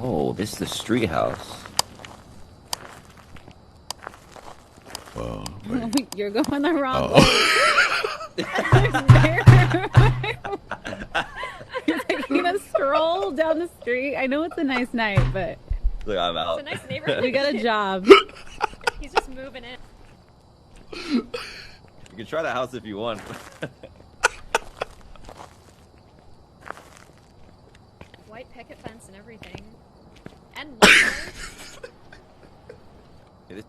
Oh, this is the street house. Well, You're going the wrong way. You're taking a stroll down the street. I know it's a nice night, but Look, I'm out. It's a nice neighborhood. we got a job. He's just moving in. You can try the house if you want. White picket fence and everything. And lumber. It is